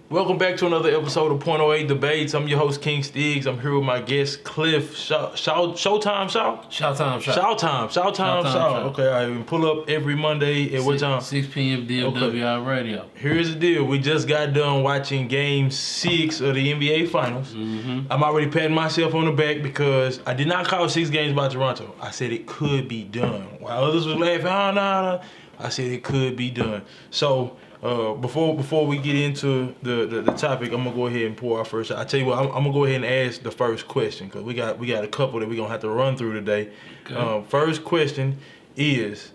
Welcome back to another episode of Point .08 Debates. I'm your host, King Stiggs. I'm here with my guest, Cliff Showtime Shaw? Showtime Shaw. Okay, I even pull up every Monday at what time? 6 p.m. DFWI Radio. Here's the deal. We just got done watching Game 6 of the NBA Finals. I'm already patting myself on the back because I did not call 6 games by Toronto. I said it could be done. While others were laughing, nah. I said it could be done. So, before we get into the topic, I'm gonna go ahead and pour our first shot. I tell you what, I'm gonna go ahead and ask the first question because we got a couple that we're gonna have to run through today. Okay. First question is,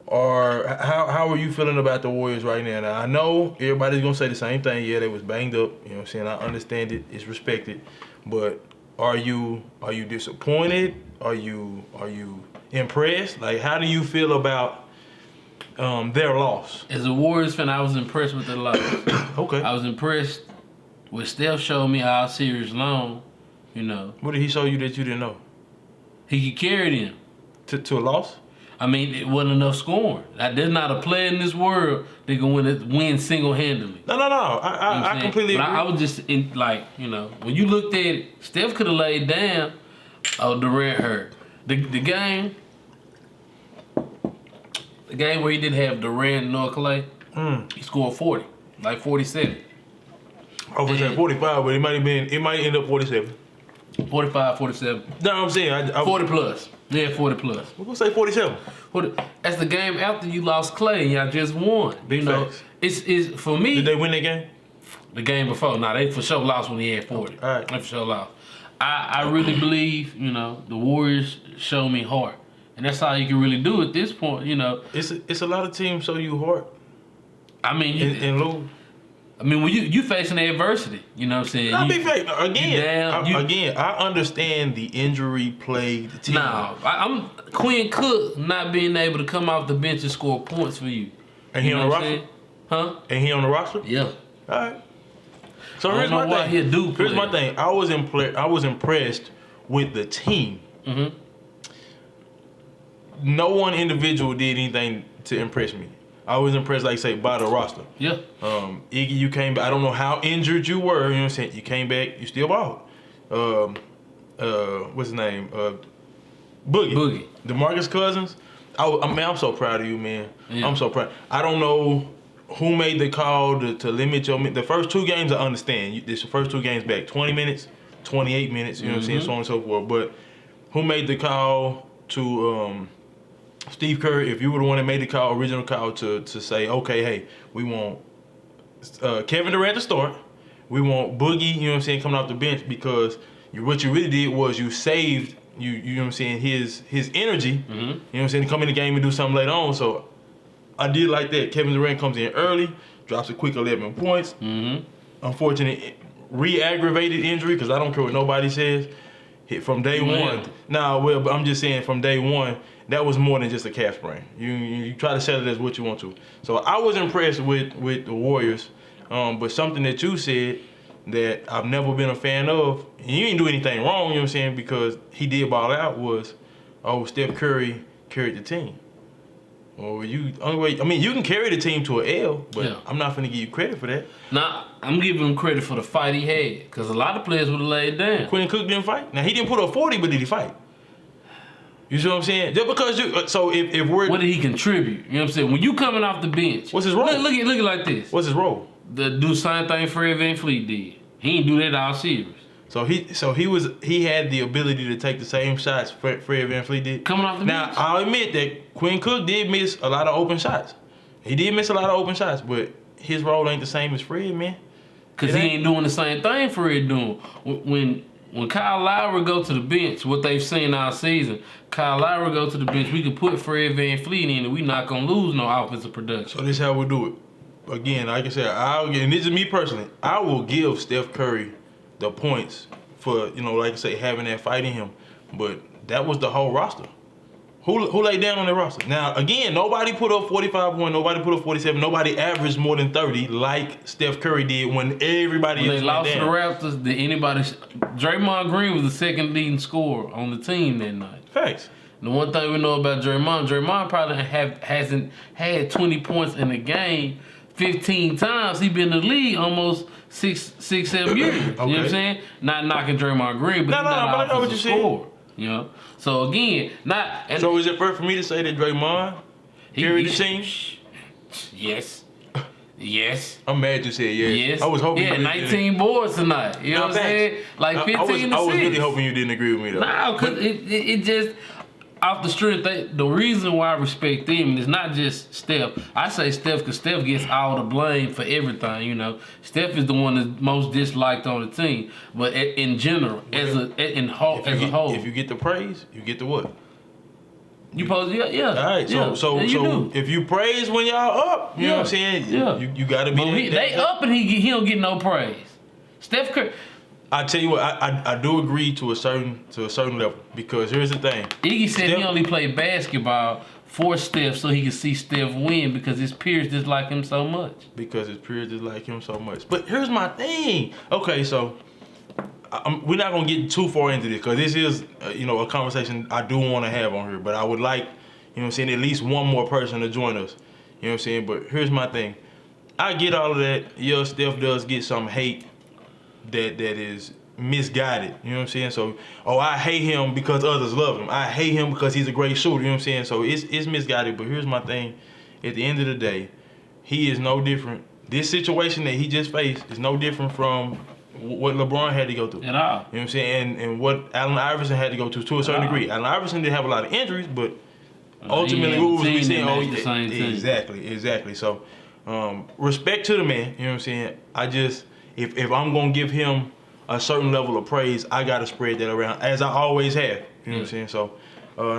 how are you feeling about the Warriors right now? Now I know everybody's gonna say the same thing. Yeah, they was banged up. You know what I'm saying? I understand it. It's respected, but are you disappointed? Are you impressed? Like, how do you feel about their loss? As a Warriors fan, I was impressed with the loss. Okay. I was impressed with Steph showed me all series long, you know. What did he show you that you didn't know? He could carry them. To a loss? I mean, it wasn't enough scoring. There's not a player in this world that can win single-handedly. No. I completely agree. I was just when you looked at it, Steph could have laid down. Oh, Durant hurt. The game where he didn't have Durant nor Clay, he scored 40, like 47. I was saying 45, but it might end up 47. 45, 47. No, I'm saying 40 plus. Yeah, 40 plus. We're gonna say 47. That's the game after you lost Clay and y'all just won. Big facts. It's for me. Did they win that game? The game before, they for sure lost when he had 40. All right. They for sure lost. I really believe, the Warriors show me heart. And that's all you can really do at this point, It's a lot of teams show you heart. I mean, and lose. I mean, when you facing adversity, you know what I'm saying? Not big fact. Again, I understand the injury plagued the team. No, I'm Quinn Cook not being able to come off the bench and score points for you. And he on the roster? Saying? Huh? And he on the roster? Yeah. All right. So I here's don't my know why thing. he do play. Here's my thing. I was impressed with the team. Mm-hmm. No one individual did anything to impress me. I was impressed, like say, by the roster. Yeah. Iggy, you came back. I don't know how injured you were. You know what I'm saying? You came back. You still balled. What's his name? Boogie. DeMarcus Cousins. I'm so proud of you, man. Yeah. I'm so proud. I don't know who made the call to limit your the first 2 games. I understand. This the first 2 games back. 20 minutes, 28 minutes. You know what I'm saying? So on and so forth. But who made the call to Steve Kerr? If you were the one that made the original call to say, okay, hey, we want Kevin Durant to start. We want Boogie, you know what I'm saying, coming off the bench because what you really did was you saved you know what I'm saying, his energy. You know what I'm saying, to come in the game and do something later on. So I did like that. Kevin Durant comes in early, drops a quick 11 points. Unfortunate re-aggravated injury because I don't care what nobody says. Hit from day one. But I'm just saying from day one, that was more than just a calf sprain. You try to sell it as what you want to. So I was impressed with the Warriors, but something that you said that I've never been a fan of, and you didn't do anything wrong, you know what I'm saying, because he did ball out, was, Steph Curry carried the team. Well, you can carry the team to an L, but yeah. I'm not finna give you credit for that. Nah, I'm giving him credit for the fight he had, because a lot of players would have laid down. Quinn Cook didn't fight? Now, he didn't put up 40, but did he fight? You see what I'm saying? Just because if we're... What did he contribute? You know what I'm saying? When you coming off the bench... What's his role? Look at it like this. What's his role? Do the same thing Fred VanVleet did. He didn't do that all series. So he had the ability to take the same shots Fred VanVleet did. Coming off the bench. Now, I'll admit that Quinn Cook did miss a lot of open shots. He did miss a lot of open shots, but his role ain't the same as Fred, man. Because he ain't doing the same thing Fred doing. When Kyle Lowry go to the bench, what they've seen all season, Kyle Lowry go to the bench, we can put Fred VanVleet in and we not going to lose no offensive production. So this is how we do it. Again, like I said, and this is me personally, I will give Steph Curry the points for, like I say, having that fight in him. But that was the whole roster. Who laid down on the roster? Now, again, nobody put up 45 points, nobody put up 47, nobody averaged more than 30 like Steph Curry did when everybody else lost to the Raptors. Draymond Green was the second leading scorer on the team that night. Facts. The one thing we know about Draymond probably hasn't had 20 points in a game 15 times. He been in the league almost 6-7 years. You know what I'm saying? Not knocking Draymond Green, but but I know what you're saying. You know? So again, so is it fair for me to say that Draymond carried the team? Yes. Yes. I'm mad you said yes. Yes. I was hoping. Yeah, 19 boards tonight. You know what I'm saying? Like 15 to 6. I was really hoping you didn't agree with me though. No, because it just off the strength. The reason why I respect them is not just Steph. I say Steph because Steph gets all the blame for everything. You know, Steph is the one that's most disliked on the team. But in general, as a whole, if you get the praise, you get the what? You supposed yeah. All right, so if you praise when y'all up, you know what I'm saying? Yeah. You got to be. They up and he don't get no praise. Steph Curry. I tell you what, I do agree to a certain level because here's the thing. Iggy said he only played basketball for Steph so he could see Steph win because his peers dislike him so much. But here's my thing. Okay, so we're not gonna get too far into this because this is a conversation I do want to have on here. But I would like, at least one more person to join us. You know what I'm saying? But here's my thing. I get all of that. Yeah, Steph does get some hate that is misguided. You know what I'm saying? So, I hate him because others love him. I hate him because he's a great shooter. You know what I'm saying? So it's misguided. But here's my thing. At the end of the day, he is no different. This situation that he just faced is no different from what LeBron had to go through. At all. You know what I'm saying? And what Allen Iverson had to go to a certain degree. Allen Iverson didn't have a lot of injuries, but ultimately, what was we saying? Exactly. So, respect to the man. You know what I'm saying? I just, if I'm going to give him a certain level of praise, I got to spread that around, as I always have. You know what I'm saying? So,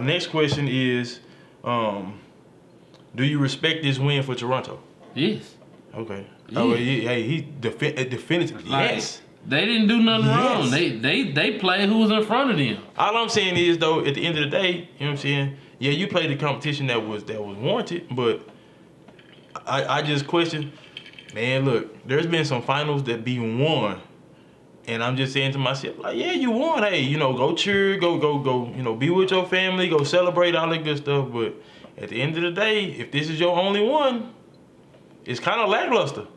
next question is, do you respect this win for Toronto? Yes. Okay. Yeah. He definitively, yes. They didn't do nothing wrong. They played who was in front of them. All I'm saying is, though, at the end of the day, you know what I'm saying? Yeah, you played the competition that was warranted, but I just question, man, look, there's been some finals that be won, and I'm just saying to myself, like, yeah, you won. Hey, go cheer, go, be with your family, go celebrate, all that good stuff. But at the end of the day, if this is your only one, it's kind of lackluster.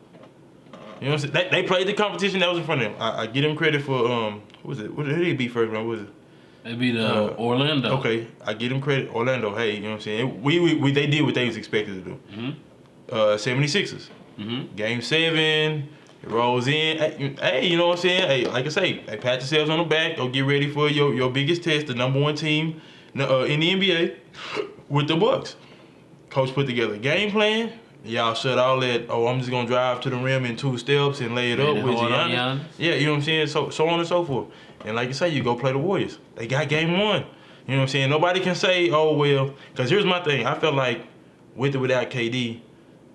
You know what I'm saying? They played the competition that was in front of them. I give them credit for, who was it? Who did they beat first round? What was it? They beat Orlando. Okay, I give them credit. Orlando, hey, you know what I'm saying? They did what they was expected to do. Mm-hmm. 76ers. Mm-hmm. Game 7, it rolls in. Hey, you know what I'm saying? Hey, like I say, hey, pat yourselves on the back. Go get ready for your biggest test, the number one team in the NBA with the Bucks. Coach put together a game plan. Y'all shut all that, I'm just going to drive to the rim in 2 steps and lay it up with Giannis. Yeah, you know what I'm saying? So on and so forth. And like you say, you go play the Warriors. They got game 1. You know what I'm saying? Nobody can say, because here's my thing. I felt like with or without KD,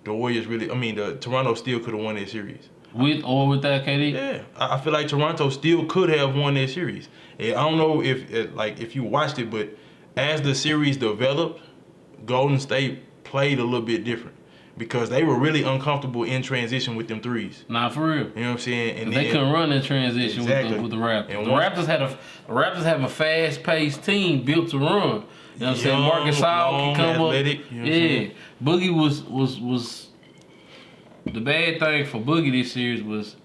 the Warriors the Toronto still could have won that series. With or without KD? Yeah. I feel like Toronto still could have won that series. And I don't know if you watched it, but as the series developed, Golden State played a little bit different. Because they were really uncomfortable in transition with them threes. Nah, for real. You know what I'm saying? And they couldn't run in transition with the Raptors. And the Raptors have a fast-paced team built to run. You know what I'm saying? Marcus Gasol can come athletic, up. You know Boogie was the bad thing for Boogie this series was,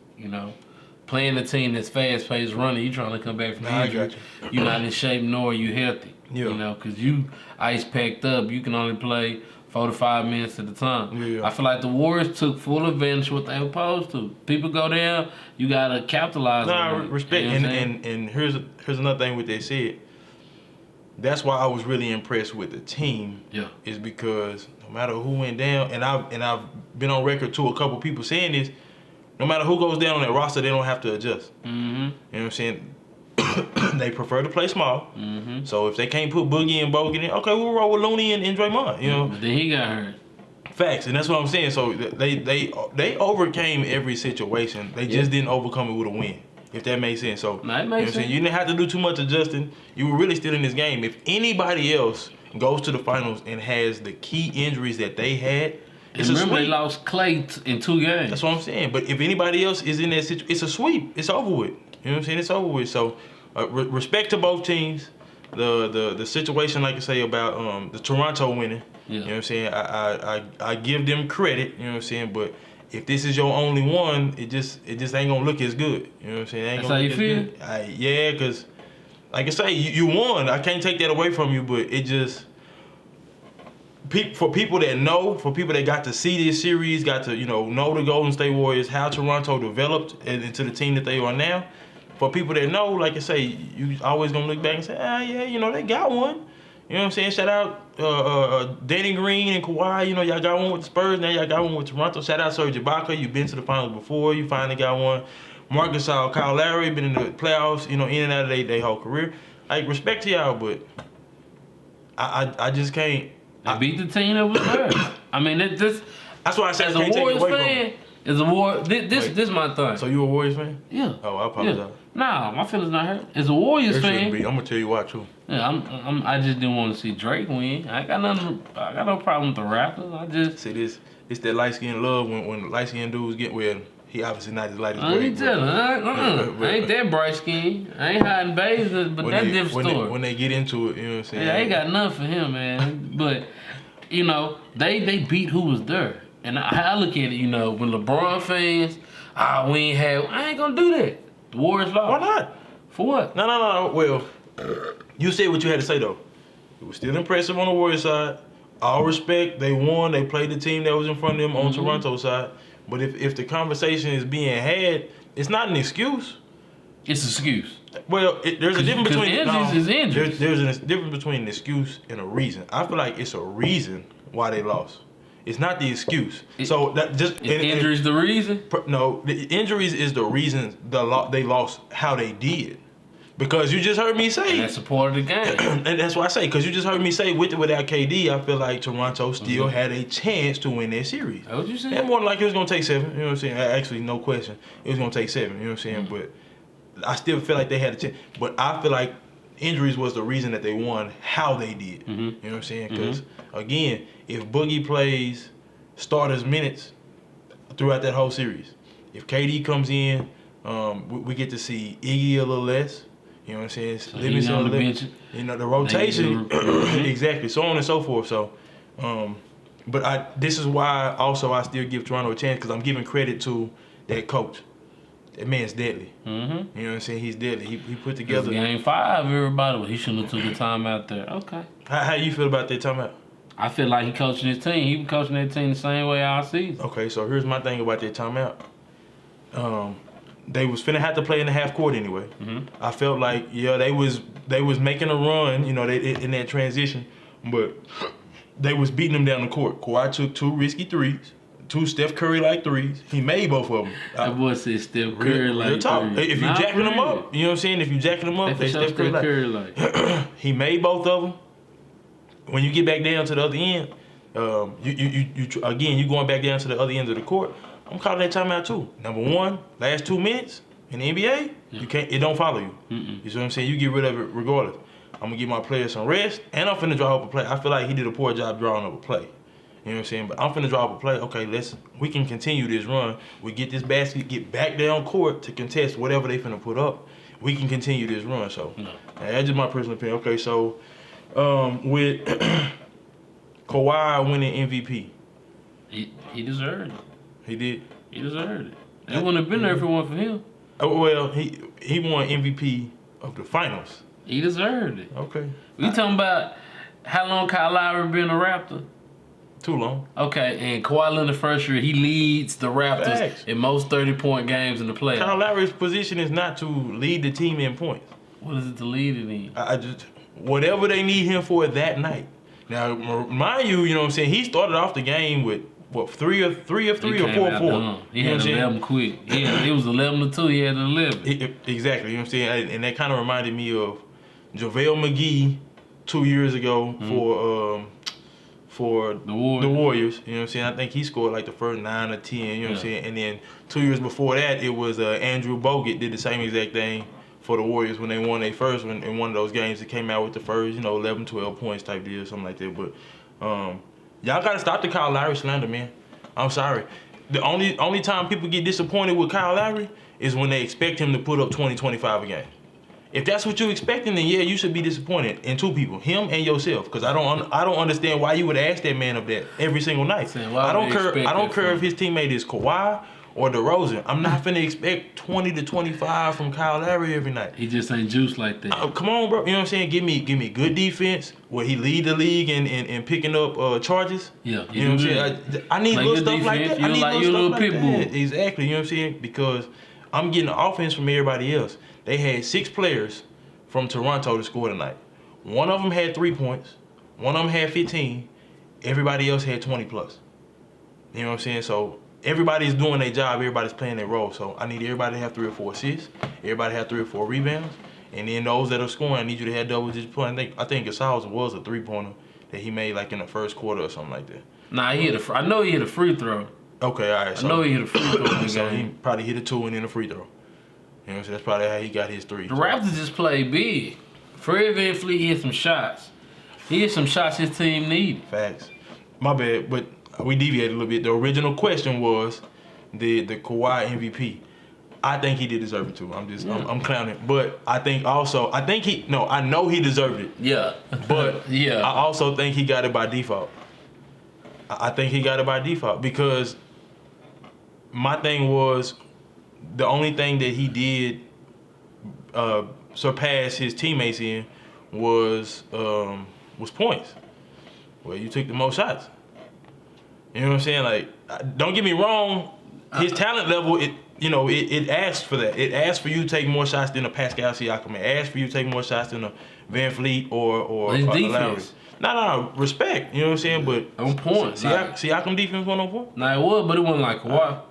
playing a team that's fast-paced running. You trying to come back from injury. You're not in shape nor are you healthy. Yeah. Because you ice packed up. You can only play 4 to 5 minutes at a time. Yeah. I feel like the Warriors took full advantage of what they were supposed to. People go down, you gotta capitalize on it. Respect. You know and here's another thing what they said. That's why I was really impressed with the team. Yeah. Is because no matter who went down, and I've been on record to a couple people saying this, no matter who goes down on that roster, they don't have to adjust. Mm-hmm. You know what I'm saying? They prefer to play small. Mm-hmm. So if they can't put Boogie and Bogut in, okay, we'll roll with Looney and Draymond. But then he got hurt. Facts, and that's what I'm saying. So they overcame every situation. They just didn't overcome it with a win. If that makes sense. So you didn't have to do too much adjusting. You were really still in this game. If anybody else goes to the finals and has the key injuries that they had, it's a sweep. They lost Clay in 2 games. That's what I'm saying. But if anybody else is in that situation, it's a sweep. It's over with. You know what I'm saying? It's over with. So respect to both teams. the situation, like I say, about the Toronto winning. Yeah. You know what I'm saying? I give them credit, you know what I'm saying? But if this is your only one, it just ain't gonna look as good. You know what I'm saying? It ain't That's gonna how look you as good. Yeah, because like I say, you won. I can't take that away from you, but it just for people that know, for people that got to see this series, got to know the Golden State Warriors, how Toronto developed into the team that they are now. For people that know, like I say, you always gonna look back and say, yeah, they got one. You know what I'm saying? Shout out Danny Green and Kawhi. Y'all got one with the Spurs. Now y'all got one with Toronto. Shout out Serge Ibaka. You've been to the finals before. You finally got one. Marc Gasol, Kyle Lowry, been in the playoffs, in and out of their whole career. Like, respect to y'all, but I just can't. They beat the team that was there. I mean, that's why I said as I a can't take it Warriors away from fan, them. as a War, this my thing. So you a Warriors fan? Yeah. Oh, I apologize. Yeah. Nah, my feelings not hurt. As a Warriors There shouldn't fan, be. I'm gonna tell you why too. yeah, I just didn't want to see Drake win. I got no problem with the Raptors. I just See this. It's that light skin love when light skin dudes get well. He obviously not as light as I Drake. ain't telling. I ain't that bright skin. I ain't hiding bays, but that's a different story. When they get into it, you know what I'm saying? Yeah, I ain't got nothing for him, man. But they beat who was there, and I look at it. When LeBron fans, we ain't had. I ain't gonna do that. The Warriors lost. Why not? For what? No. Well, you said what you had to say though. It was still impressive on the Warriors side. All respect, they won. They played the team that was in front of them on Toronto's side. But if the conversation is being had, it's not an excuse. It's an excuse. Well, there's a difference between injuries is injuries. There's a difference between an excuse and a reason. I feel like it's a reason why they lost. It's not the excuse. So that just injuries the reason? No, the injuries is the reason they lost how they did. Because you just heard me say, and that's a part of the game, and that's why I say, because you just heard me say, with or without KD, I feel like Toronto still had a chance to win that series. That's what you said. And more than likely, it was gonna take 7. You know what I'm saying? Actually, no question, it was gonna take 7. You know what I'm saying? But I still feel like they had a chance. But I feel like injuries was the reason that they won how they did. You know what I'm saying? Because again, if Boogie plays starters minutes throughout that whole series, if KD comes in, we get to see Iggy a little less. You know what I'm saying? So he's on the bench. The rotation, exactly, so on and so forth. So, but this is why also I still give Toronto a chance, because I'm giving credit to that coach. That man's deadly. You know what I'm saying? He's deadly. He put together. Game 5, everybody. Well, he shouldn't have took the time out there. Okay. How you feel about that timeout? I feel like he coaching his team. He been coaching that team the same way all season. Okay, so here's my thing about that timeout. They was finna have to play in the half court anyway. I felt like they was making a run, they in that transition, but they was beating them down the court. Kawhi took 2 risky threes, 2 Steph Curry like threes. He made both of them. That boy said Steph Curry like threes. If you jacking them up, you know what I'm saying? If you jacking them up, they Steph Curry like. He made both of them. When you get back down to the other end, you going back down to the other end of the court. I'm calling that timeout too. Number 1, last 2 minutes in the NBA, it don't follow you. You see what I'm saying? You get rid of it regardless. I'm gonna give my players some rest, and I'm finna draw up a play. I feel like he did a poor job drawing up a play. You know what I'm saying? But I'm finna draw up a play. Okay, we can continue this run. We get this basket, get back down court to contest whatever they finna put up. We can continue this run. So that's just my personal opinion. Okay, so with Kawhi winning MVP, he deserved it. He did. He deserved it. They wouldn't have been there if it wasn't for him. Oh, well, he won MVP of the finals. He deserved it. Okay. We talking about how long Kyle Lowry been a Raptor? Too long. Okay, and Kawhi Leonard first year, he leads the Raptors in most 30-point games in the playoffs. Kyle Lowry's position is not to lead the team in points. What is it to lead it in? I just whatever they need him for that night. Now, mind you, you know what I'm saying, he started off the game with 3 of 3 or 4 of 4. He had 11 quick. It was 11-2. He had 11. Exactly. You know what I'm saying? And that kind of reminded me of JaVale McGee 2 years ago for the Warriors. You know what I'm saying? I think he scored like the first 9 or 10. You know what I'm saying? And then 2 years before that, it was Andrew Bogut did the same exact thing for the Warriors when they won their first one in one of those games. That came out with the first, 11, 12 points type deal, something like that. But y'all gotta stop the Kyle Lowry slander, man. I'm sorry. The only time people get disappointed with Kyle Lowry is when they expect him to put up 20, 25 a game. If that's what you're expecting, then yeah, you should be disappointed in two people, him and yourself. Because I don't understand why you would ask that man of that every single night. I don't care if his teammate is Kawhi or DeRozan. I'm not finna expect 20 to 25 from Kyle Lowry every night. He just ain't juiced like that. Come on, bro. You know what I'm saying? Give me good defense where he lead the league in picking up charges. Yeah, you know what I'm saying? I need little stuff like that. I need little stuff like that. Exactly. You know what I'm saying? Because I'm getting offense from everybody else. They had 6 players from Toronto to score tonight. One of them had 3 points. One of them had 15. Everybody else had 20 plus. You know what I'm saying? So everybody's doing their job. Everybody's playing their role. So I need everybody to have 3 or 4 assists. Everybody have 3 or 4 rebounds. And then those that are scoring, I need you to have double-digit points. I think Gasol was a 3-pointer that he made like in the first quarter or something like that. Nah, I know he hit a free throw. Okay, all right. So, I know he hit a free throw. So he probably hit a 2 and then a free throw. You know, so that's probably how he got his 3. The Raptors just played big. Fred VanVleet hit some shots. He hit some shots his team needed. Facts. My bad, but we deviated a little bit. The original question was the Kawhi MVP. I think he did deserve it too. I'm clowning, but I know he deserved it. Yeah. But yeah. I also think he got it by default. I think he got it by default because my thing was, the only thing that he did surpass his teammates in was points. Well, you took the most shots. You know what I'm saying? Like, don't get me wrong, his talent level, it asked for that. It asked for you to take more shots than a Pascal Siakam. It asked for you to take more shots than a VanVleet or his Lowry. defense. No, respect. You know what I'm saying? But on point. Siakam defense wasn't on point? Nah, it was, but it wasn't like Kawhi.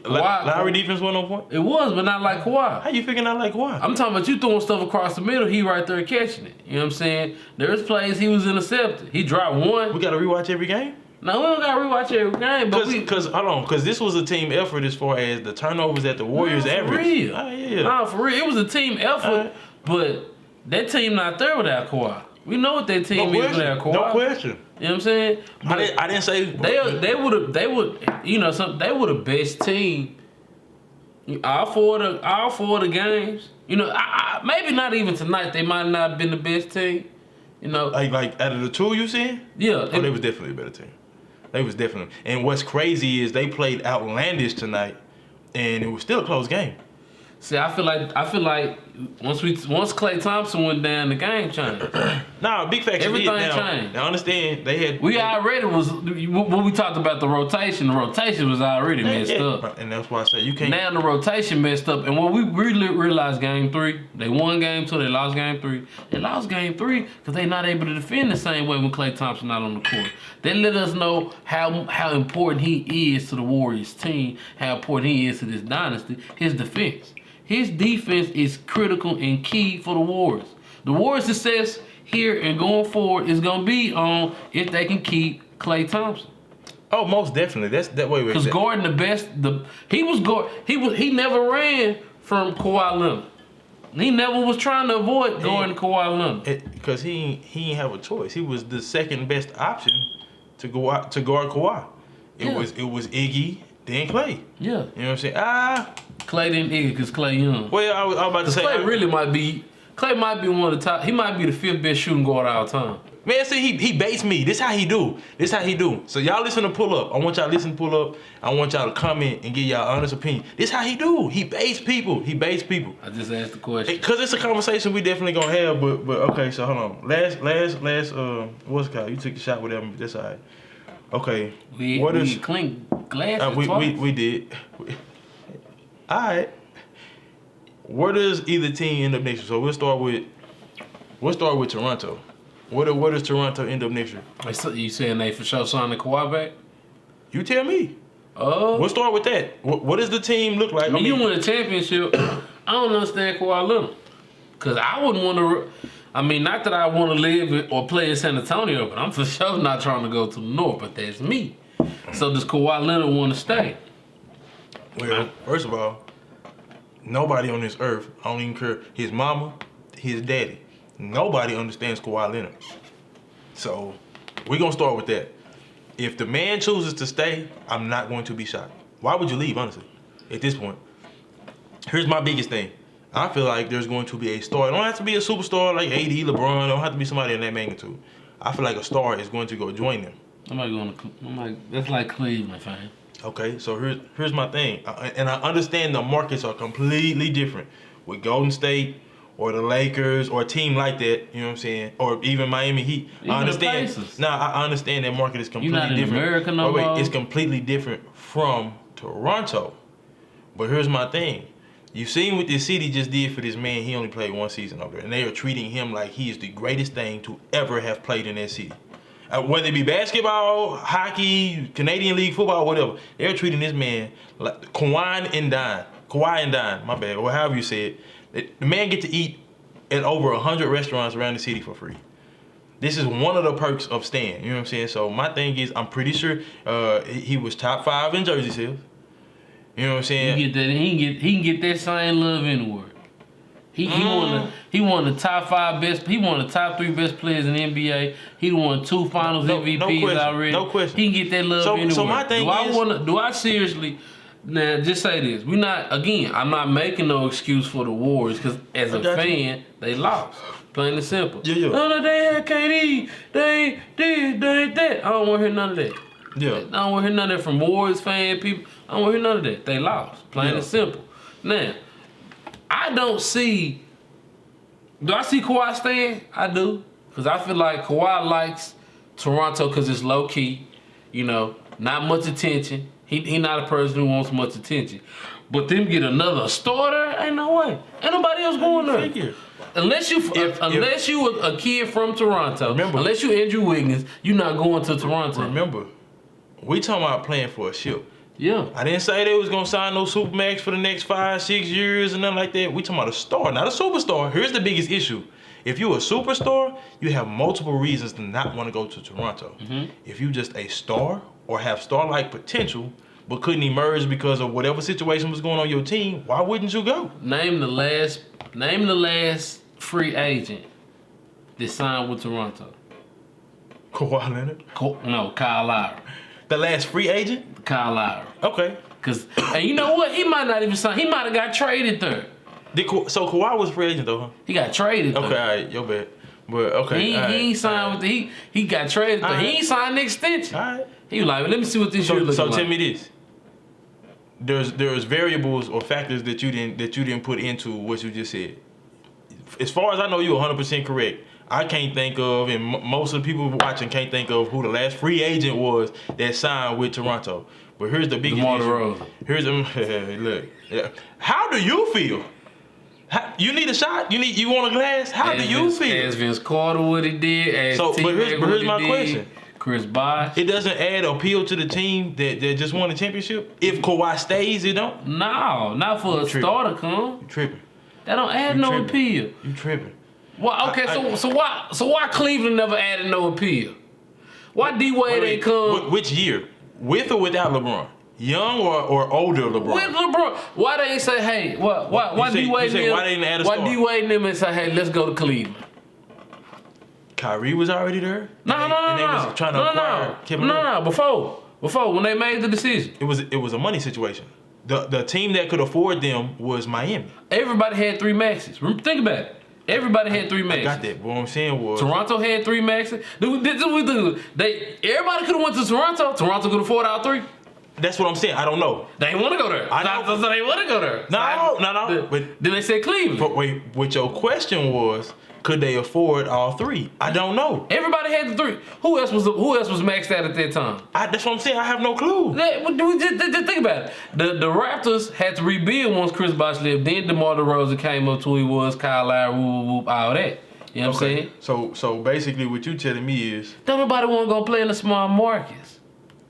Lowry defense wasn't on point? It was, but not like Kawhi. How you figuring out like Kawhi? I'm talking about you throwing stuff across the middle, he right there catching it. You know what I'm saying? There's plays he was intercepted. He dropped one. We got to rewatch every game? No, we don't got to rewatch every game. Because this was a team effort as far as the turnovers that the Warriors averaged. Real. Yeah. Nah, for real. It was a team effort, but that team not there without Kawhi. We know what that team is without Kawhi. No question. You know what I'm saying? But I didn't say they would they were the best team. All four of the games. You know, maybe not even tonight. They might not have been the best team. You know, like out of the 2 you seen? Yeah, they was definitely a better team. They was definitely. And what's crazy is they played outlandish tonight, and it was still a close game. See, I feel like once Klay Thompson went down, the game changed. Nah, big factor. Everything changed. Now understand we already was when we talked about the rotation. The rotation was already messed up, and that's why I said you can't. Now the rotation messed up, and when we really realized Game 3, they won Game 2, they lost Game 3. They lost Game 3 because they not able to defend the same way when Klay Thompson not on the court. They let us know how important he is to the Warriors team, how important he is to this dynasty. His defense. His defense is critical and key for the Warriors. The Warriors' success here and going forward is going to be on if they can keep Klay Thompson. Oh, most definitely. That's that way. Because Gordon, he never ran from Kawhi Leonard. He never was trying to avoid going to Kawhi Leonard. Because he didn't have a choice. He was the second best option to guard Kawhi. It was Iggy, then Klay. Yeah. You know what I'm saying? Klay didn't Iggy because Klay young. Well, I was about to say. Klay might be one of the top. He might be the 5th best shooting guard of all time. Man, see, he baits me. This how he do. So y'all listen to Pull Up. I want y'all to listen to Pull Up. I want y'all to comment and give y'all honest opinion. This how he do. He baits people. I just asked the question. Because it's a conversation we definitely gonna have. But okay, so hold on. Last. What's it called? You took a shot with them. That's all right. Okay. We clink glass. We did. All right. Where does either team end up next year? So we'll start with Toronto. Where does Toronto end up next year? You saying they for sure signing Kawhi back? You tell me. We'll start with that. What does the team look like? You win a championship. I don't understand Kawhi Leonard. Because I wouldn't want to. Not that I want to live or play in San Antonio, but I'm for sure not trying to go to the North. But that's me. So does Kawhi Leonard want to stay? Well, first of all, nobody on this earth, I don't even care, his mama, his daddy, nobody understands Kawhi Leonard. So we're going to start with that. If the man chooses to stay, I'm not going to be shocked. Why would you leave, honestly, at this point? Here's my biggest thing. I feel like there's going to be a star. It don't have to be a superstar like AD, LeBron. It don't have to be somebody in that magnitude. I feel like a star is going to go join them. That's like Cleveland, fam. Okay, so here's my thing, and I understand the markets are completely different with Golden State or the Lakers or a team like that. You know what I'm saying? Or even Miami Heat. Even I understand. the Pacers. I understand that market is completely You're not in different. America no more. It's completely different from Toronto. But here's my thing. You've seen what this city just did for this man. He only played one season over there, and they are treating him like he is the greatest thing to ever have played in that city. Whether it be basketball, hockey, Canadian League football, whatever, they're treating this man like Kawhi and Dine, my bad, or however you say it. The man get to eat at over 100 restaurants around the city for free. This is one of the perks of staying. You know what I'm saying? So my thing is, I'm pretty sure he was top 5 in jersey sales. You know what I'm saying? You get that. He can get that same love anywhere. He won the top 5 best. He won the top 3 best players in the NBA. He won 2 Finals MVPs already. No question. He can get that love anywhere. So my thing do I seriously? Now, just say this. I'm not making no excuse for the Warriors because as a fan, they lost. Plain and simple. Yeah. No, they had KD. They did. They ain't that. I don't want to hear none of that. Yeah. I don't want to hear none of that from Warriors fan people. I don't want to hear none of that. They lost. Plain and simple. Now, I don't see. Do I see Kawhi staying? I do. Because I feel like Kawhi likes Toronto because it's low key. You know, not much attention. He not a person who wants much attention. But them get another starter, ain't no way. Ain't nobody else going there. Unless you a kid from Toronto, unless you Andrew Wiggins, you're not going to Toronto. Remember, we talking about playing for a ship. Yeah. I didn't say they was gonna sign no Supermax for the next 5-6 years and nothing like that. We talking about a star, not a superstar. Here's the biggest issue. If you're a superstar, you have multiple reasons to not want to go to Toronto. Mm-hmm. If you just a star or have star-like potential but couldn't emerge because of whatever situation was going on your team, why wouldn't you go? Name the last free agent that signed with Toronto. Kawhi Leonard? No, Kyle Lowry. The last free agent? Kyle Lowry. Okay. And you know what? He might not even sign. He might have got traded there. So Kawhi was a free agent though, huh? He got traded there. Okay, all right, your bad. But okay. He ain't signed with he got traded there. He ain't signed the extension. All right. He was like, let me see what this year looks like. So tell me this. There's variables or factors that you didn't put into what you just said. As far as I know, you're 100% correct. I can't think of, and most of the people watching can't think of who the last free agent was that signed with Toronto. But here's the biggest issue. Here's look. Yeah. How do you feel? You need a shot? You want a glass? How do you feel? As Vince Carter what he did. But here's my question. Chris Bosh. It doesn't add appeal to the team that just won the championship. If Kawhi stays, it don't. No, not for a starter. Come. You tripping? That don't add no appeal. You tripping? Well, okay, so why Cleveland never added no appeal? Why D Wade ain't come? Which year? With or without LeBron? Young or older LeBron? With LeBron. Why they ain't say, hey, why D Wade and them? Why they didn't add a star? Why D Wade and them and say, hey, let's go to Cleveland? Kyrie was already there. No. They was trying to acquire Kevin Love. Before when they made the decision, it was a money situation. The team that could afford them was Miami. Everybody had 3 maxes. Think about it. Everybody had 3 maxes. I got that. But what I'm saying was Toronto had 3 maxes. Everybody could have went to Toronto. Toronto could afford all 3. That's what I'm saying. I don't know. They didn't want to go there. So they want to go there. No. But then they said Cleveland. But wait, what your question was? Could they afford all 3? I don't know. Everybody had the 3. Who else was maxed out at that time? That's what I'm saying. I have no clue. Just think about it. The Raptors had to rebuild once Chris Bosh left. Then DeMar DeRozan came up to who he was, Kyle Lowry, all that. You know what I'm saying? So basically, what you telling me is don't nobody want to go play in the small markets.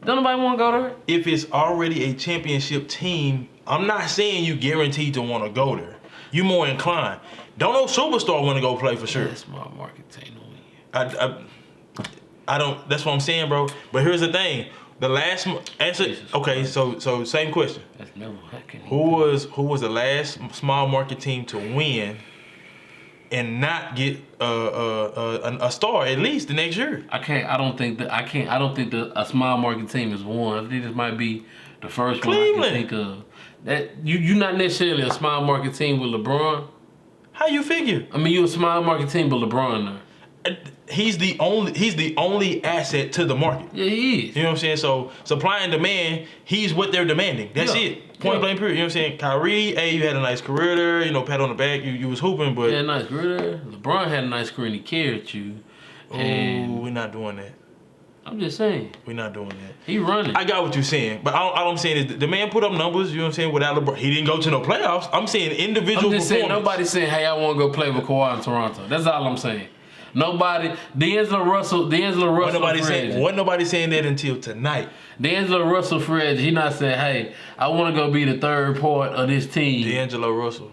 Don't nobody want to go there. If it's already a championship team, I'm not saying you guaranteed to want to go there. You more inclined. Don't no superstar want to go play for sure. Yeah, small market team. I don't. That's what I'm saying, bro. But here's the thing. The last answer. Okay, so same question. That's never happened. Who was the last small market team to win and not get a star at least the next year? I don't think that a small market team is one. I think this might be the first Cleveland. one I can think of. that you're not necessarily a small market team with LeBron. How you figure? I mean, you a small market team, but LeBron there. He's the only asset to the market. Yeah, he is. You know what I'm saying? So supply and demand, he's what they're demanding. That's it. Point blank period. You know what I'm saying? Kyrie, hey, you had a nice career there. You know, pat on the back. You was hooping, but He had a nice career there. LeBron had a nice career and he carried you. And we're not doing that. I'm just saying. We're not doing that. He running. I got what you're saying, but all I'm saying is the man put up numbers. You know what I'm saying? Without LeBron, he didn't go to no playoffs. I'm saying individual. I'm just saying performance. nobody's saying, hey, I want to go play with Kawhi in Toronto. That's all I'm saying. Nobody. D'Angelo Russell. Wasn't nobody saying that until tonight. D'Angelo Russell free agent. He not saying, hey, I want to go be the third part of this team. D'Angelo Russell.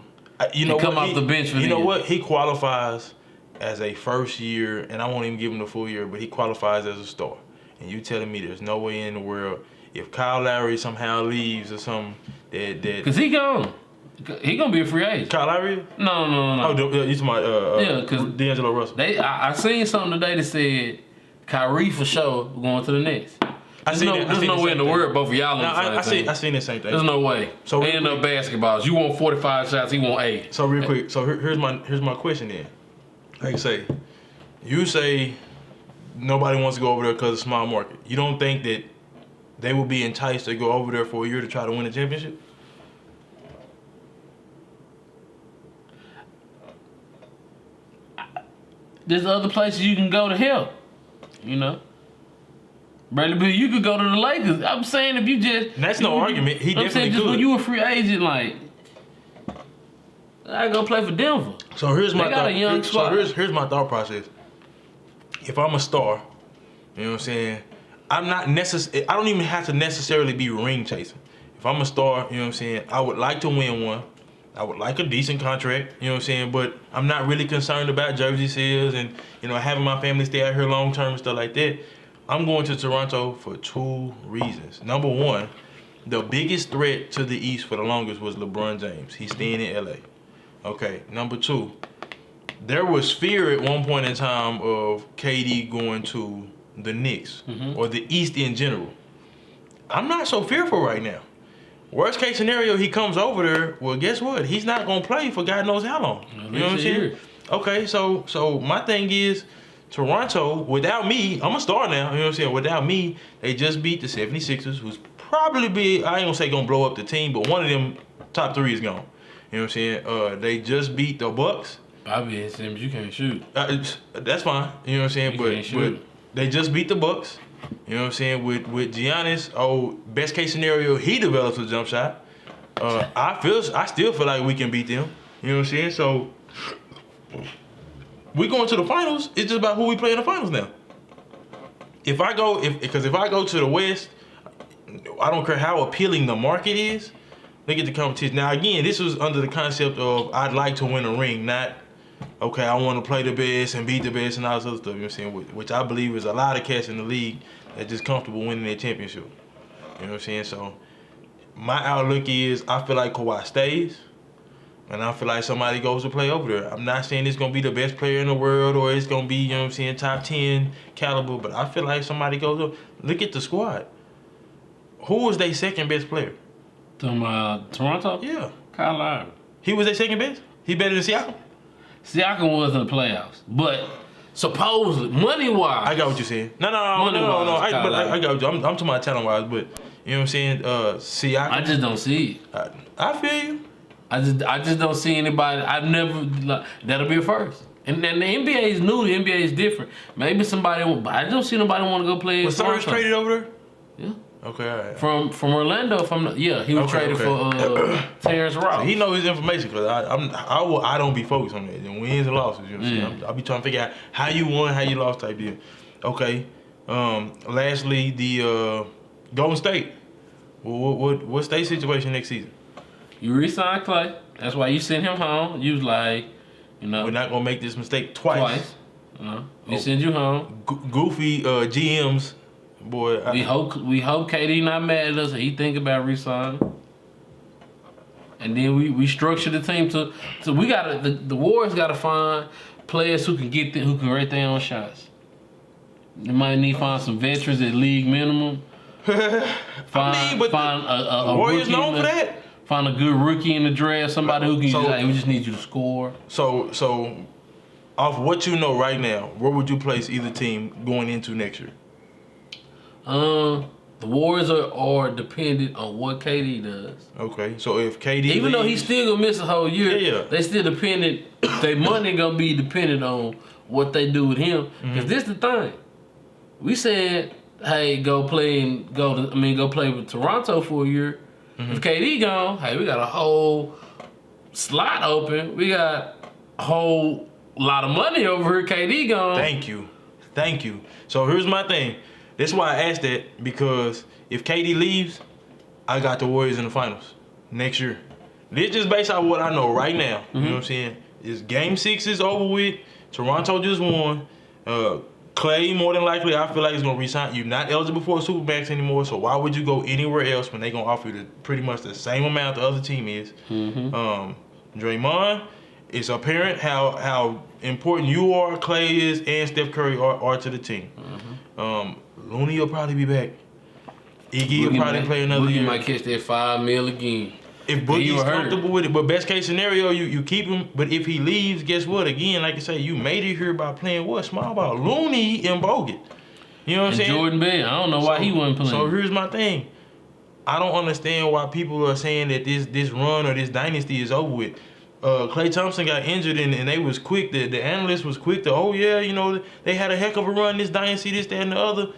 You know come what? off the bench for You know them. what? He qualifies as a first year, and I won't even give him the full year, but he qualifies as a star. And you telling me there's no way in the world if Kyle Lowry somehow leaves or something that Cause he gone. He gonna be a free agent. Kyle Lowry? No. Oh, you talking about Yeah, 'cause D'Angelo Russell. I seen something today that said Kyrie for sure going to the Nets. There's no way in the world both of y'all on the same team. I seen the same thing. There's no way. So ain't no basketballs. You want 45 shots, he want 8. So real quick, here's my question then. Like I say, you say nobody wants to go over there because of small market. You don't think that they will be enticed to go over there for a year to try to win a championship? There's other places you can go to help. You know? Bradley Beal, you could go to the Lakers. I'm saying if you just... That's no argument. He definitely saying just could. when you a free agent, like... I go play for Denver. So here's my got a young squad. So here's my thought process. If I'm a star, you know what I'm saying, I don't even have to necessarily be ring chasing. If I'm a star, you know what I'm saying, I would like to win one. I would like a decent contract, you know what I'm saying, but I'm not really concerned about jersey sales and, you know, having my family stay out here long term and stuff like that. I'm going to Toronto for 2 reasons. Number one, the biggest threat to the East for the longest was LeBron James. He's staying in LA. Okay, number 2, there was fear at one point in time of KD going to the Knicks or the East in general. I'm not so fearful right now. Worst case scenario, he comes over there. Well, guess what? He's not gonna play for God knows how long. You know what I'm saying? Okay, so my thing is, Toronto, without me, I'm a star now. You know what I'm saying? Without me, they just beat the 76ers, who's probably I ain't gonna say gonna blow up the team, but one of them top 3 is gone. You know what I'm saying? They just beat the Bucks. Bobby and Sims, you can't shoot. That's fine. You know what I'm saying? But they just beat the Bucks. You know what I'm saying? With Giannis, best case scenario, he develops a jump shot. I still feel like we can beat them. You know what I'm saying? So we going to the finals. It's just about who we play in the finals now. If I go to the West, I don't care how appealing the market is. Look at the competition. Now again, this was under the concept of I'd like to win a ring, not okay, I want to play the best and beat the best and all this other stuff, you know what I'm saying? Which I believe is a lot of cats in the league that just comfortable winning their championship. You know what I'm saying? So my outlook is I feel like Kawhi stays and I feel like somebody goes to play over there. I'm not saying it's going to be the best player in the world or it's going to be, you know what I'm saying, top 10 caliber, but I feel like somebody goes up. Look at the squad. Who was their second best player? Toronto? Yeah. Kyle Lowry. He was their second best? He better than Siakam? Siakam was in the playoffs, but supposedly, money-wise. I got what you're saying. No. I got what you. I'm talking about talent-wise, but you know what I'm saying? Siakam. I just don't see it. I feel you. I just don't see anybody. That'll be a first. And the NBA is new. The NBA is different. Maybe somebody but I don't see nobody want to go play. Was Serge traded over there? Yeah. Okay, all right. From Orlando, he was traded for Terrence Ross. So he knows his information because I don't be focused on that. And wins and losses, you know what I'm saying? I'll be trying to figure out how you won, how you lost type deal. Okay. Lastly, the Golden State. What's their situation next season? You re-signed Clay. That's why you sent him home. You was like, you know, we're not gonna make this mistake twice. We send you home. Goofy GMs. Boy, we hope KD not mad at us and he think about resigning. And then we structure the team to we gotta the Warriors gotta find players who can rate their own shots. They might need to find some veterans at league minimum. Warriors known for that. Find a good rookie in the draft, somebody who can we just need you to score. So off what you know right now, where would you place either team going into next year? The Warriors are dependent on what KD does. Okay, so if KD even though he's still gonna miss a whole year, they still dependent. Their money gonna be dependent on what they do with him. Because this the thing. We said, hey, go play with Toronto for a year. If KD gone, hey, we got a whole slot open. We got a whole lot of money over here. KD gone. Thank you. So here's my thing. That's why I asked that, because if KD leaves, I got the Warriors in the finals next year. This just based on what I know right now. You know what I'm saying? Is Game 6 is over with. Toronto just won. Clay, more than likely, I feel like he's going to resign. You're not eligible for a Supermax anymore, so why would you go anywhere else when they're going to offer you pretty much the same amount the other team is? Draymond, it's apparent how important you are, Clay is, and Steph Curry are to the team. Looney will probably be back. Iggy will probably play another year. He might catch that $5 million again. If Boogie's comfortable with it, but best case scenario, you keep him. But if he leaves, guess what? Again, like I say, you made it here by playing what? Small ball. Looney and Bogut. You know what I'm saying? Jordan Bell. I don't know why he wasn't playing. So here's my thing. I don't understand why people are saying that this run or this dynasty is over with. Klay Thompson got injured and they was quick. The analyst was quick to, they had a heck of a run, this dynasty, this, that, and the other.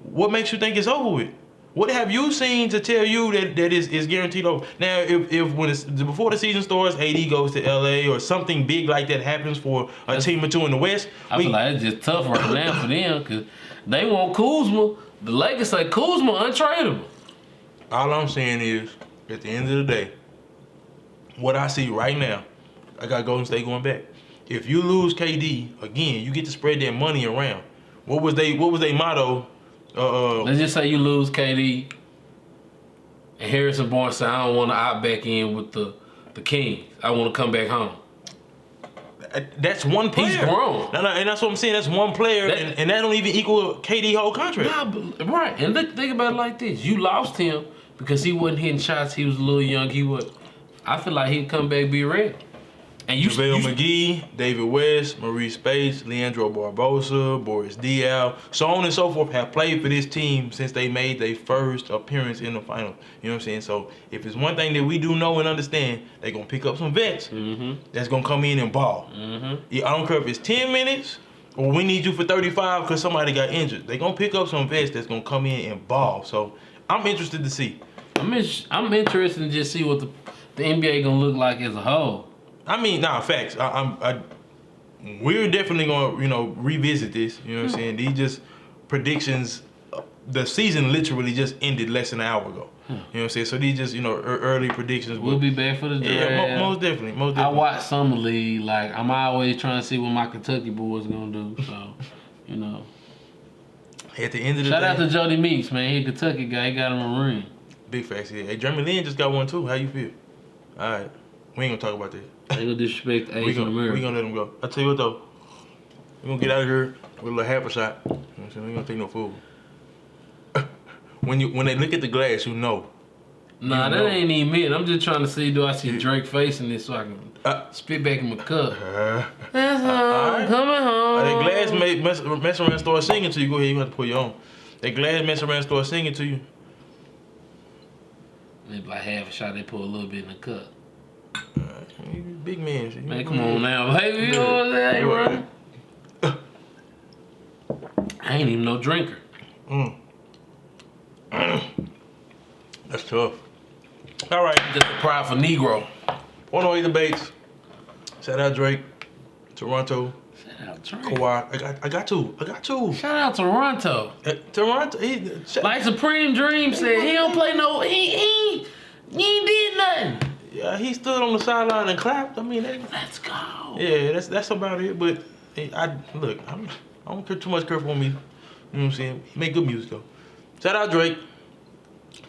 What makes you think it's over with? What have you seen to tell you that is guaranteed over? Now, if when before the season starts, AD goes to LA or something big like that happens for a team or two in the West, I feel like it's just tough right now for them because they want Kuzma. The Lakers say Kuzma untradeable. All I'm saying is, at the end of the day, what I see right now, I got Golden State going back. If you lose KD again, you get to spread that money around. What was their motto? Let's just say you lose KD, and Harrison Barnes said, "I don't want to opt back in with the Kings. I want to come back home." That's one player. He's grown. No, and that's what I'm saying. That's one player, and that don't even equal KD whole contract. Nah, right. And think about it like this: you lost him because he wasn't hitting shots. He was a little young. I feel like he'd come back, be ready. And JaVale McGee, David West, Maurice Space, Leandro Barbosa, Boris Diaw, so on and so forth have played for this team since they made their first appearance in the final. You know what I'm saying? So if it's one thing that we do know and understand, they're going to pick up some vets that's going to come in and ball. Yeah, I don't care if it's 10 minutes or we need you for 35 because somebody got injured. They're going to pick up some vets that's going to come in and ball. So I'm interested to see. I'm interested to just see what the NBA going to look like as a whole. I mean, facts. We're definitely going to, revisit this. You know what I'm saying? These just predictions. The season literally just ended less than an hour ago. You know what I'm saying? So these just, early predictions. We'll be back for the draft. Yeah, most definitely. I watch Summer League. Like, I'm always trying to see what my Kentucky boys going to do. So, At the end of the day. Shout out to Jody Meeks, man. He a Kentucky guy. He got him a ring. Big facts here. Hey, Jeremy Lin just got one, too. How you feel? All right. We ain't going to talk about that. They gonna disrespect Asian American. We gonna let him go. I tell you what though, we gonna get out of here with a little half a shot. You know what I'm saying? We gonna take no food. when they look at the glass, you know. Nah, that ain't even me. I'm just trying to see, do I see Drake facing this so I can spit back in my cup. That's home, coming home. That glass mess around and start singing to you. Go ahead, you have to put your own. That glass mess around and start singing to you. Maybe like half a shot, they put a little bit in the cup. Big man. Man, come on now, baby. You know what I'm saying, bro? I ain't even no drinker. That's tough. All right. Just a pride for Negro. 108 debates. Shout out Drake. Toronto. Shout out Drake. Kawhi. I got two. Shout out Toronto. Toronto. Like Supreme Dream said, he don't play no. He ain't did nothing. Yeah, he stood on the sideline and clapped. I mean, let's go. Yeah, that's about it. But I don't care too much for me. You know what I'm saying? He make good music though. Shout out Drake,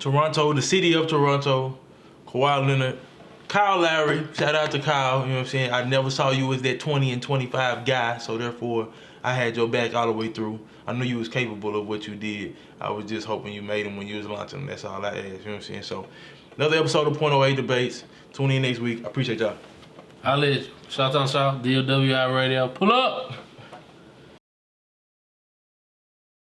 Toronto, the city of Toronto, Kawhi Leonard, Kyle Lowry. Shout out to Kyle. You know what I'm saying? I never saw you as that 20 and 25 guy. So therefore, I had your back all the way through. I knew you was capable of what you did. I was just hoping you made them when you was launching them. That's all I asked. You know what I'm saying? So, another episode of .08 Debates. Tune in next week. I appreciate y'all. I'll let you. Shout out, DLWI Radio. Pull up.